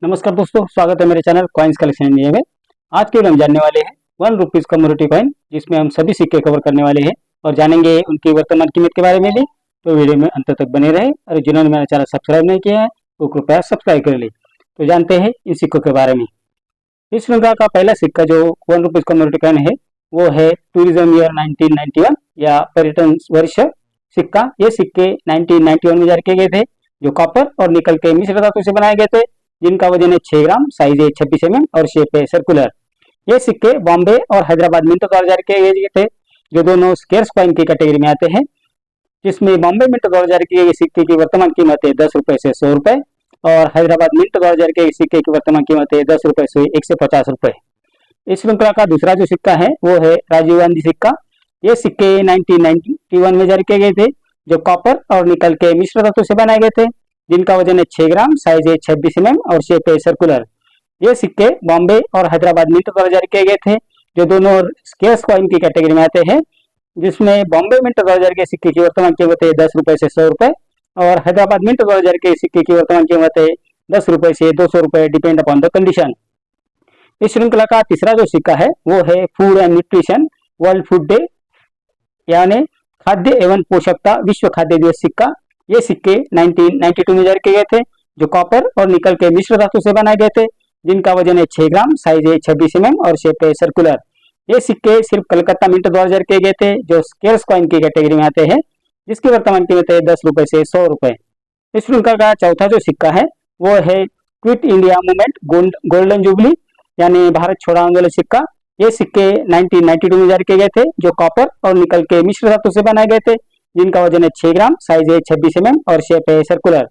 नमस्कार दोस्तों, स्वागत है मेरे चैनल कॉइन्स कलेक्शन इंडिया में। आज के वीडियो हम जानने वाले हैं 1 रुपीज कम्युनिटी कॉइन, जिसमें हम सभी सिक्के कवर करने वाले हैं और जानेंगे उनकी वर्तमान कीमत के बारे में भी। तो वीडियो में अंत तक बने रहे और जिन्होंने मेरा चैनल सब्सक्राइब नहीं किया है वो कृपया सब्सक्राइब कर ले। तो जानते हैं इन सिक्कों के बारे में। इस श्रृंखला का पहला सिक्का जो 1 रुपीज कम्युनिटी कॉइन है वो है टूरिज्म ईयर 1991 या पर्यटन वर्ष सिक्का। ये सिक्के 1991 में जारी किए गए थे, जो कॉपर और निकल के मिश्र धातु से बनाए गए थे, जिनका वजन है 6 ग्राम, साइज है 26 mm और शेप है सर्कुलर। ये सिक्के बॉम्बे और हैदराबाद मिंट द्वारा जारी किए गए थे, जो दोनों स्केर्स कॉइन की कैटेगरी में आते हैं। जिसमें बॉम्बे मिंट द्वारा जारी किए गए सिक्के की वर्तमान कीमत है 10 रुपए से 100 रुपए और हैदराबाद मिंट द्वारा जारी किए गए सिक्के की वर्तमान कीमत है 10 रुपए से 150 रुपए। इस श्रृंखला का दूसरा जो सिक्का है वो है राजीव गांधी सिक्का। ये सिक्के 1991 में जारी किए गए थे, जो कॉपर और निकल के मिश्र धातु से बनाए गए थे, जिनका वजन है 6 ग्राम, साइज है 26 mm और शेप है सर्कुलर। ये सिक्के बॉम्बे और हैदराबाद मिंट द्वारा जारी किए गए थे, जो दोनों स्केर्स कॉइन की कैटेगरी में आते हैं। जिसमें बॉम्बे मिंट द्वारा जारी किए सिक्के की वर्तमान कीमत है 10 रुपए से 100 रुपए और हैदराबाद मिंट द्वारा जारी किए सिक्के की वर्तमान कीमत है 10 रुपए से 200 रुपए, डिपेंड अपॉन द कंडीशन। इस श्रृंखला का तीसरा जो सिक्का है वो है food and nutrition world food day, यानी खाद्य एवं पोषकता विश्व खाद्य दिवस सिक्का। ये सिक्के 1992 में जारी किए गए थे, जो कॉपर और निकल के मिश्र धातु से बनाए गए थे, जिनका वजन है 6 ग्राम, साइज है 26 mm और शेप है सर्कुलर। ये सिक्के सिर्फ कलकत्ता मिंट द्वारा जारी किए गए थे, जो स्केर्स कॉइन की कैटेगरी में आते हैं, जिसकी वर्तमान कीमत है 10 रुपए से 100 रुपए। इस श्रृंखला का चौथा जो सिक्का है वो है quit India movement golden jubilee, यानी भारत छोड़ो आंदोलन सिक्का। ये सिक्के 1992 में जारी किए गए थे, जो कॉपर और निकल के मिश्र धातु से बनाए गए थे, जिनका वजन है 6 ग्राम, साइज है 26 mm और शेप है सर्कुलर।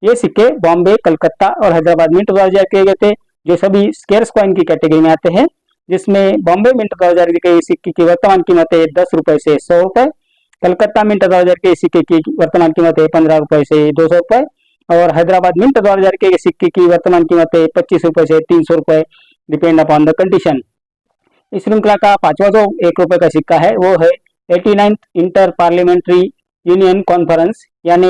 ये सिक्के बॉम्बे, कलकत्ता और हैदराबाद मिंट द्वारा जारी किए गए थे, जो सभी स्केर्स कॉइन की कैटेगरी में आते हैं। जिसमें बॉम्बे मिंट द्वारा जारी किए गए सिक्के की वर्तमान कीमत है 10 रुपए से 100 रुपए, कलकत्ता मिंट द्वारा जारी किए सिक्के की वर्तमान कीमत है 15 रुपए से 200 रुपए और हैदराबाद मिंट द्वारा जारी किए गए सिक्के की वर्तमान कीमत है 25 रुपए से 300 रुपए, डिपेंड अपॉन द कंडीशन। इस श्रृंखला का पांचवा जो 1 रुपए का सिक्का है वो है 89th inter parliamentary union conference, यानी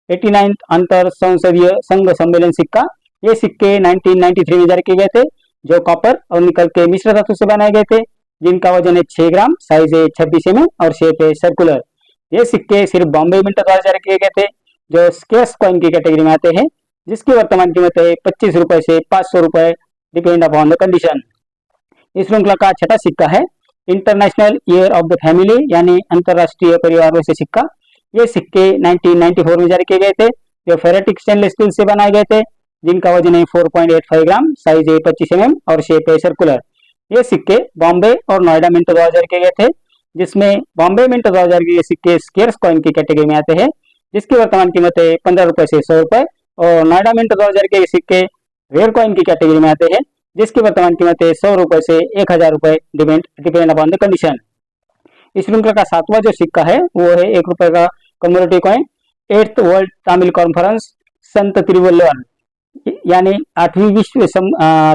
89th अंतर संसदीय संघ सम्मेलन सिक्का। ये सिक्के 1993 में जारी किए गए थे, जो कॉपर और निकल के मिश्र धातु से बनाए गए थे, जिनका वजन है 6 ग्राम, साइज है 26 mm और शेप है सर्कुलर। ये सिक्के सिर्फ बॉम्बे मिंट द्वारा जारी किए गए थे, जो स्केर्स कॉइन की कैटेगरी में आते हैं, जिसकी वर्तमान कीमत है 25 रुपए से 500 रुपए, डिपेंड अपॉन द कंडीशन। इस श्रृंखला का छठा सिक्का है international year of the family, यानी अंतरराष्ट्रीय परिवार वर्ष सिक्का। ये सिक्के 1994 में जारी किए गए थे, जो फेरेटिक स्टेनलेस स्टील से बनाए गए थे, जिनका वजन है 4.85 ग्राम, साइज है 25 mm और शेप है सर्कुलर। ये सिक्के बॉम्बे और नोएडा मिंट द्वारा जारी किए गए थे, जिसमें बॉम्बे मिंट द्वारा जारी किए सिक्के स्केर्स कॉइन की कैटेगरी में आते हैं, जिसकी वर्तमान कीमत है 15 रुपए से 100 रुपए और नोएडा मिंट द्वारा जारी किए सिक्के रेयर कॉइन की कैटेगरी में आते हैं, जिसकी वर्तमान कीमत है 100 रुपए से 1000 रुपए, डिपेंड अपॉन द कंडीशन। इस श्रृंखला का सातवां जो सिक्का है वो है 1 रुपए का community coin 8th world Tamil conference संत तिरुवल्लुवर, यानी 8वीं विश्व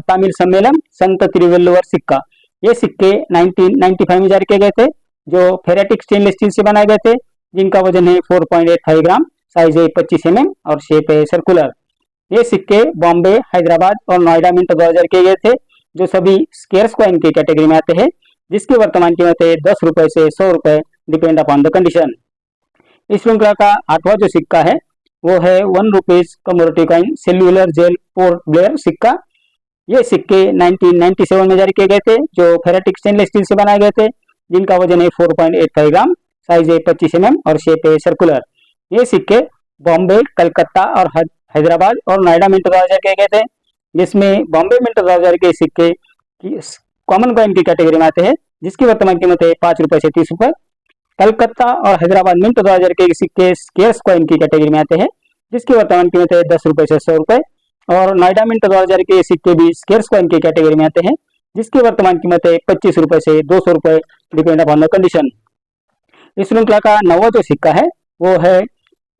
तमिल सम्मेलन संत तिरुवल्लुवर सिक्का। ये सिक्के 1995 में जारी किए गए थे, जो फेरेटिक स्टेनलेस स्टील से बनाए गए थे, जिनका वजन है 4.85 ग्राम, साइज है 25 mm और शेप है सर्कुलर। ये सिक्के बॉम्बे, हैदराबाद और नोएडा मिंट द्वारा जारी किए गए थे, जो सभी स्केर्स कॉइन की कैटेगरी में आते हैं, जिसकी वर्तमान कीमत है 10 रुपए से 100 रुपए, डिपेंड अपॉन द कंडीशन। इस श्रृंखला का आठवां जो सिक्का है वो है 1 rupees community coin cellular jail Port Blair सिक्का। ये सिक्के 1997 में जारी किए गए थे, जो फेरेटिक स्टेनलेस स्टील से बनाए गए थे, जिनका वजन है 4.85 ग्राम, साइज है 25 mm और शेप है सर्कुलर। ये सिक्के बॉम्बे, कलकत्ता और हैदराबाद और नोएडा मिंट द्वारा जारी किए गए थे, जिसमें बॉम्बे मिंट द्वारा जारी किए सिक्के कॉमन कॉइन की कैटेगरी में आते हैं, जिसकी वर्तमान कीमत है 5 रुपए से 30 रुपए। कलकत्ता और हैदराबाद मिंट द्वारा जारी किए सिक्के स्केर्स कॉइन की कैटेगरी में आते हैं, जिसकी वर्तमान कीमत है 10 रुपए से 100 रुपए और नोएडा मिंट द्वारा जारी किए सिक्के भी स्केर्स कॉइन की कैटेगरी में आते हैं, जिसकी वर्तमान कीमत है 25 रुपए से 200 रुपए, डिपेंड अपॉन द कंडीशन। इस श्रृंखला का नौवां जो सिक्का है वो है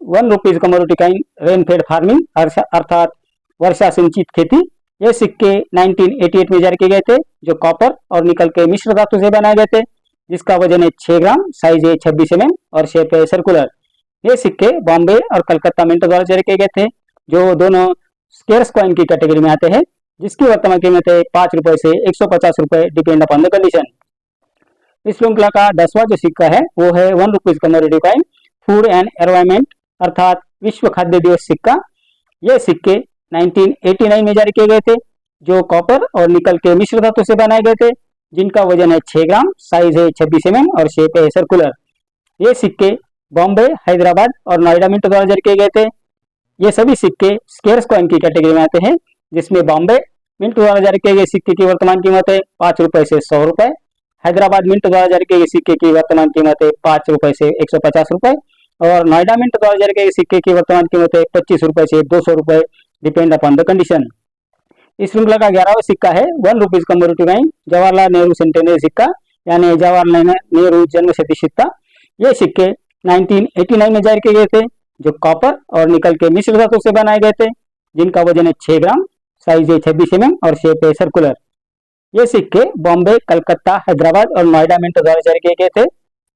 1 rupees community coin rainfed farming, अर्थात वर्षा सिंचित खेती। ये सिक्के 1988 में जारी किए गए थे, जो कॉपर और निकल के मिश्र धातु से बनाए गए थे, जिसका वजन है 6 ग्राम, साइज है 26 mm और शेप है सर्कुलर। ये सिक्के बॉम्बे और कलकत्ता मिंट द्वारा जारी किए गए थे, जो दोनों स्केर्स कॉइन की कैटेगरी में आते हैं, जिसकी वर्तमान कीमत है 5 रुपए से 150 रुपए, डिपेंड अपॉन द कंडीशन। इस श्रृंखला का 10वां जो सिक्का है वो है 1 rupees commodity coin food and environment अर्थात विश्व खाद्य दिवस सिक्का। ये सिक्के 1989 में जारी किए गए थे, जो कॉपर और निकल के मिश्र धातु से बनाए गए थे, जिनका वजन है 6 ग्राम, साइज है 26 mm और शेप है सर्कुलर। ये सिक्के बॉम्बे, हैदराबाद और नोएडा मिंट द्वारा जारी किए गए थे। ये सभी सिक्के स्केर्स कॉइन की कैटेगरी में आते हैं, जिसमें बॉम्बे मिंट द्वारा जारी किए गए सिक्के की वर्तमान कीमत है 5 रुपए से 100 रुपए, हैदराबाद मिंट द्वारा जारी किए गए सिक्के की वर्तमान कीमत है 5 रुपए से 150 रुपए और नोएडा मिंट द्वारा जारी किए गए सिक्के की वर्तमान कीमत है 25 रुपए से 200 रुपए, डिपेंड अपॉन द कंडीशन। इस श्रृंखला का 11वां सिक्का है 1 rupees commodity coin Jawaharlal Nehru centenary सिक्का, यानी जवाहरलाल नेहरू जन्म शती सिक्का। ये सिक्के 1989 में जारी किए गए थे, जो कॉपर और निकल के मिश्र धातु से बनाए गए थे, जिनका वजन है 6 ग्राम, साइज है 26 mm और शेप है सर्कुलर। ये सिक्के बॉम्बे, कलकत्ता, हैदराबाद और नोएडा मिंट द्वारा जारी किए गए थे,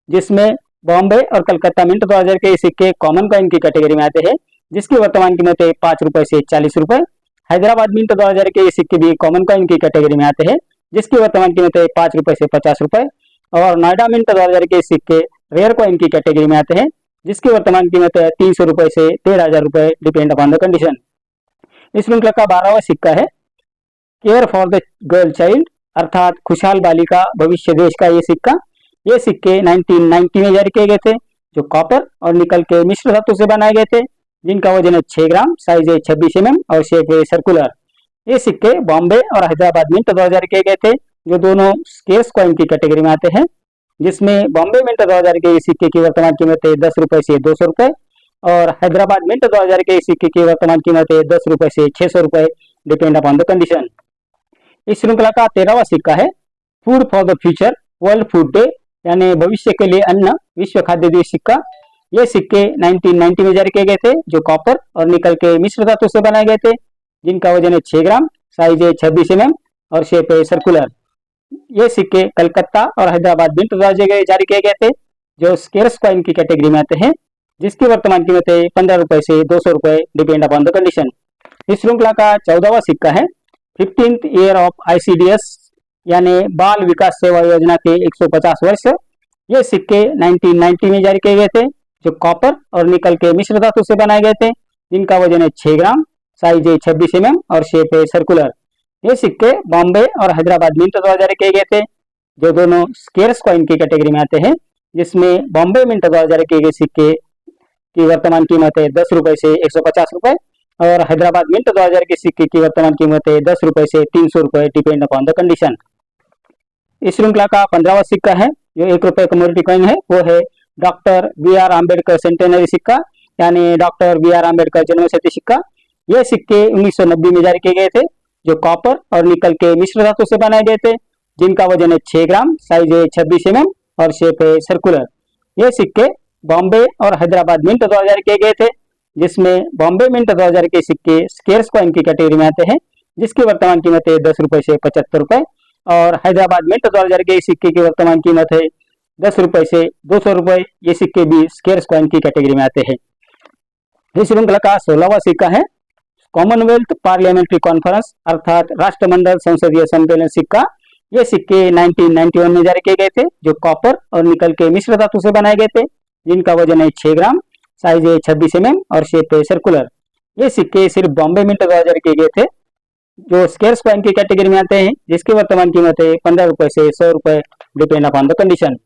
जिसमें बॉम्बे और कलकत्ता मिंट द्वारा जारी किए सिक्के कॉमन कॉइन की कैटेगरी में आते हैं, जिसकी वर्तमान कीमत है 5 रुपए से 40 रुपए। हैदराबाद मिंट द्वारा जारी किए सिक्के भी कॉमन कॉइन की कैटेगरी में आते हैं, जिसकी वर्तमान कीमत है 5 रुपए से 50 रुपए और नोएडा मिंट द्वारा जारी किए सिक्के रेयर कॉइन की कैटेगरी में आते हैं, जिसकी वर्तमान कीमत है 300 रुपए से 13,000 रुपए, डिपेंड अपॉन द कंडीशन। इस श्रृंखला का 12वां सिक्का है care for the girl child अर्थात खुशहाल बालिका भविष्य देश का ये सिक्का। ये सिक्के 1990 में जारी किए गए थे, जो कॉपर और निकल के मिश्र धातु से बनाए गए थे, जिनका वजन है 6 ग्राम, साइज है 26 mm और शेप है सर्कुलर। ये सिक्के बॉम्बे और हैदराबाद मिंट द्वारा जारी किए गए थे, जो दोनों स्केर्स कॉइन की कैटेगरी में आते हैं, जिसमें बॉम्बे मिंट द्वारा जारी किए सिक्के की वर्तमान कीमत है 10 रुपए से 200 रुपए और हैदराबाद मिंट द्वारा जारी किए सिक्के की वर्तमान कीमत है 10 रुपए से 600 रुपए, डिपेंड अपॉन द कंडीशन। इस श्रृंखला का 13वां सिक्का है food for the future world food day, यानी भविष्य के लिए अन्न विश्व खाद्य दिवस सिक्का। ये सिक्के 1990 में जारी किए गए थे, जो कॉपर और निकल के मिश्र धातु से बनाए गए थे, जिनका वजन है 6 ग्राम, साइज है 26 mm और शेप है सर्कुलर। ये सिक्के कलकत्ता और हैदराबाद मिंट द्वारा जारी किए गए थे, जो स्केर्स कॉइन की कैटेगरी में आते हैं, जिसकी वर्तमान कीमत है 15 रुपए से 200 रुपए, डिपेंड अपॉन द कंडीशन। इस श्रृंखला का 14वां सिक्का है 15th ईयर ऑफ ICDS, यानी बाल विकास सेवा योजना के 150 वर्ष। ये सिक्के 1990 में जारी किए गए थे, जो कॉपर और निकल के मिश्र धातु से बनाए गए थे, जिनका वजन है 6 ग्राम, साइज है 26 mm और शेप है सर्कुलर। ये सिक्के बॉम्बे और हैदराबाद मिंट द्वारा जारी किए गए थे, जो दोनों स्केर्स कॉइन की कैटेगरी में आते हैं, जिसमें बॉम्बे मिंट द्वारा जारी किए गए सिक्के की वर्तमान कीमत है 10 रुपए से 150 रुपए और हैदराबाद मिंट द्वारा जारी किए सिक्के की वर्तमान कीमत है 10 रुपए से 300 रुपए, डिपेंड अपॉन द कंडीशन। इस श्रृंखला का 15वां सिक्का है जो 1 रुपए कमोडिटी कॉइन है, वो है डॉक्टर BR अम्बेडकर सेंटेनरी सिक्का, यानी डॉक्टर BR अम्बेडकर जन्म शती सिक्का। ये सिक्के 1990 में जारी किए गए थे, जो कॉपर और निकल के मिश्र धातु से बनाए गए थे, जिनका वजन है 6 ग्राम, साइज है 26 mm और शेप है सर्कुलर। ये सिक्के बॉम्बे और हैदराबाद मिंट द्वारा जारी किए गए थे, जिसमें बॉम्बे मिंट द्वारा जारी किए सिक्के स्केर्स कॉइन की कैटेगरी में आते हैं, जिसकी वर्तमान कीमत है 10 रुपए से 75 रुपए और हैदराबाद मिंट द्वारा जारी किए सिक्के की वर्तमान कीमत है 10 रुपए से 200 रुपए। ये सिक्के भी स्केर्स कॉइन की कैटेगरी में आते हैं। इस श्रृंखला का 16वां सिक्का है कॉमनवेल्थ पार्लियामेंट्री कॉन्फ्रेंस अर्थात राष्ट्रमंडल संसदीय सम्मेलन सिक्का। ये सिक्के 1991 में जारी किए गए थे, जो कॉपर और निकल के मिश्र धातु से बनाए गए थे, जिनका वजन है 6 ग्राम, साइज है 26 mm और शेप है सर्कुलर। ये सिक्के सिर्फ बॉम्बे मिंट द्वारा जारी किए गए थे, जो स्केर्स कॉइन की कैटेगरी में आते हैं, जिसकी वर्तमान कीमत है 15 रुपए से 100 रुपए, डिपेंड अपॉन द कंडीशन।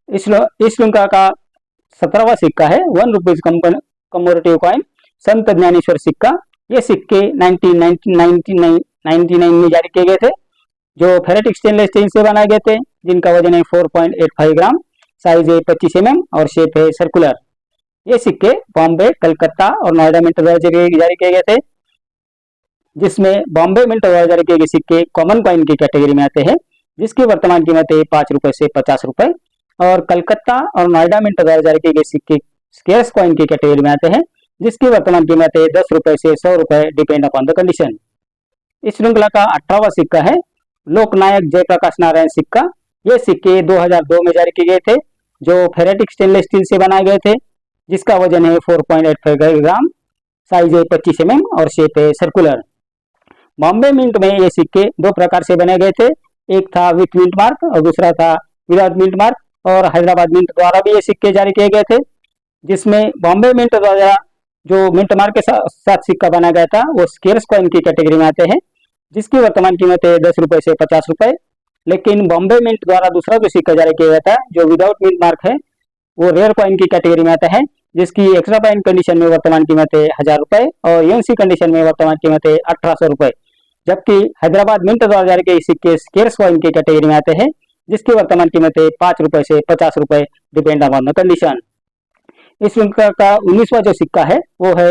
इस श्रृंखला का 17वां सिक्का है 1 रुपीज कमोडिटी कॉइन संत ज्ञानेश्वर सिक्का। ये सिक्के 1999 में जारी किए गए थे, जो फेरेटिक स्टेनलेस स्टील से बनाए गए थे, जिनका वजन है 4.85 ग्राम, साइज है 25 mm और शेप है सर्कुलर। ये सिक्के बॉम्बे, कलकत्ता और नोएडा मिंट द्वारा जारी किए गए थे, जिसमें बॉम्बे मिंट द्वारा जारी किए गए सिक्के कॉमन कॉइन की कैटेगरी में आते हैं, जिसकी वर्तमान कीमत है 5 रुपए से 50 रुपए और कलकत्ता और नोएडा मिंट द्वारा जारी किए गए सिक्के स्केर्स कॉइन की कैटेगरी में आते हैं, जिसकी वर्तमान कीमत है 10 रुपए से 100 रुपए, डिपेंड अपॉन द कंडीशन। इस श्रृंखला का 18वां सिक्का है लोकनायक जयप्रकाश नारायण सिक्का। ये सिक्के 2002 में जारी किए गए थे, जो फेरेटिक स्टेनलेस स्टील से बनाए गए थे, जिसका वजन है 4.85 ग्राम, साइज है 25 mm और शेप है सर्कुलर। बॉम्बे मिंट में ये सिक्के दो प्रकार से बने गए थे, एक था विथ मिंट मार्क और दूसरा था विदाउट मिंट मार्क। और हैदराबाद मिंट द्वारा भी ये सिक्के जारी किए गए थे, जिसमें बॉम्बे मिंट द्वारा जो मिंट मार्क के साथ सिक्का बनाया गया था वो स्केर्स कॉइन की कैटेगरी में आते हैं, जिसकी वर्तमान कीमत है 10 रुपए से 50 रुपए। लेकिन बॉम्बे मिंट द्वारा दूसरा जो सिक्का जारी किया गया था जो विदाउट मिंट मार्क है वो रेयर कॉइन की कैटेगरी में आता है, जिसकी एक्स्ट्रा फाइन कंडीशन में वर्तमान कीमत है 1000 रुपए और यूएनसी कंडीशन में वर्तमान कीमत है 1800 रुपए। जबकि हैदराबाद मिंट द्वारा जारी किए सिक्के स्केर्स कॉइन की कैटेगरी में आते हैं, जिसकी वर्तमान कीमत है 5 रुपए से 50 रुपए डिपेंड अपॉन द कंडीशन। इस श्रृंखला का 19वां जो सिक्का है वो है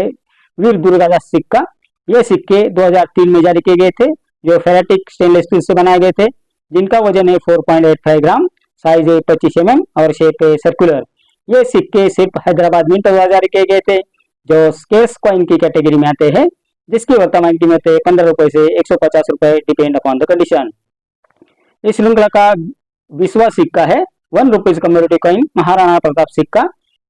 वीर दुर्गादास सिक्का। ये सिक्के 2003 में जारी किए गए थे, जो फेरेटिक स्टेनलेस स्टील से बनाए गए थे, जिनका वजन है 4.85 ग्राम, साइज है 25 mm और शेप है सर्कुलर। ये सिक्के सिर्फ हैदराबाद मिंट द्वारा जारी किए गए थे, जो स्केर्स कॉइन की कैटेगरी में आते हैं, जिसकी वर्तमान कीमत है 15 रुपए से 150 रुपए डिपेंड अपॉन द कंडीशन। इस श्रृंखला का 20वां सिक्का है 1 rupees community coin Maharana Pratap सिक्का।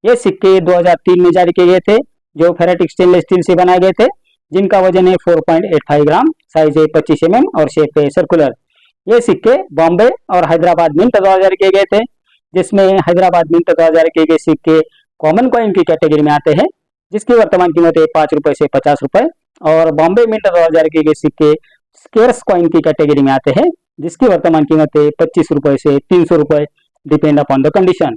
ये सिक्के 2003 में जारी किए गए थे, जो फेरेटिक स्टेनलेस स्टील से बनाए गए थे, जिनका वजन है 4.85 ग्राम, साइज है 25 mm और शेप है सर्कुलर। ये सिक्के बॉम्बे और हैदराबाद मिंट द्वारा जारी किए गए थे, जिसमें हैदराबाद मिंट द्वारा जारी किए गए सिक्के कॉमन कॉइन की कैटेगरी में आते हैं, जिसकी वर्तमान कीमत है 5 रुपए से 50 रुपए। और बॉम्बे मिंट द्वारा जारी किए गए सिक्के स्केर्स कॉइन की कैटेगरी में आते हैं, जिसकी वर्तमान कीमत है 25 रुपए से 300 रुपए डिपेंड अपॉन द कंडीशन।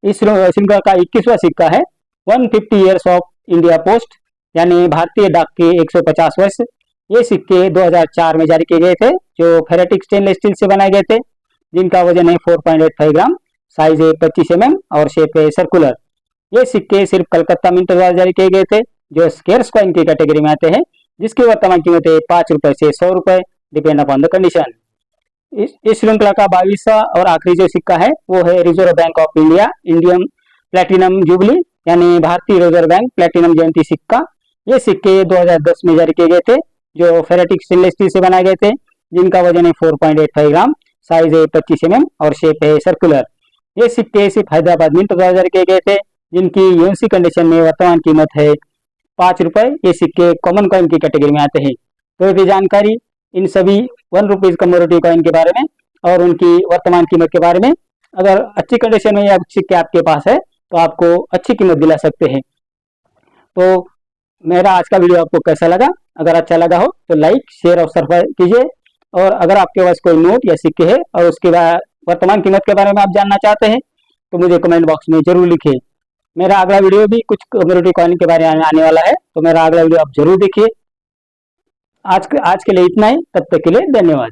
इस श्रृंखला का 21वां सिक्का है 150 ईयर्स ऑफ इंडिया पोस्ट, यानी भारतीय डाक के 150 वर्ष। ये सिक्के 2004 में जारी किए गए थे, जो फेरेटिक स्टेनलेस स्टील से बनाए गए थे, जिनका वजन है 4.85 ग्राम, साइज है 25 mm और शेप है सर्कुलर। ये सिक्के सिर्फ कलकत्ता मिंट द्वारा जारी किए गए थे, जो स्केर्स कॉइन की कैटेगरी में आते हैं, जिसकी वर्तमान कीमत है 5 रुपए से 100 रुपए डिपेंड अपॉन द कंडीशन। इस श्रृंखला का 22वां और आखिरी जो सिक्का है वो है reserve bank of India Indian platinum jubilee, यानी भारतीय रिजर्व बैंक प्लेटिनम जयंती सिक्का। ये सिक्के 2010 में जारी किए गए थे, जो फेरेटिक स्टेनलेस स्टील से बनाए गए थे, जिनका वजन है 4.85 ग्राम, साइज है 25 mm और शेप है सर्कुलर। ये सिक्के सिर्फ हैदराबाद मिंट द्वारा जारी किए गए थे, जिनकी यूएनसी कंडीशन में वर्तमान कीमत है 5 रुपए। ये सिक्के कॉमन कॉइन की कैटेगरी में आते हैं। तो ये जानकारी इन सभी 1 रुपीज कम्युनिटी कॉइन के बारे में और उनकी वर्तमान कीमत के बारे में। अगर अच्छी कंडीशन में ये सिक्के आपके पास है तो आपको अच्छी कीमत दिला सकते हैं। तो मेरा आज का वीडियो आपको कैसा लगा? अगर अच्छा लगा हो तो लाइक, शेयर और सब्सक्राइब कीजिए। और अगर आपके पास कोई नोट या सिक्के है और उसके वर्तमान कीमत के बारे में आप जानना चाहते हैं तो मुझे कमेंट बॉक्स में जरूर लिखिए। मेरा अगला वीडियो भी कुछ कम्युनिटी कॉइन के बारे में आने वाला है, तो मेरा अगला वीडियो आप जरूर देखिए। आज के लिए इतना ही, तब तक के लिए धन्यवाद।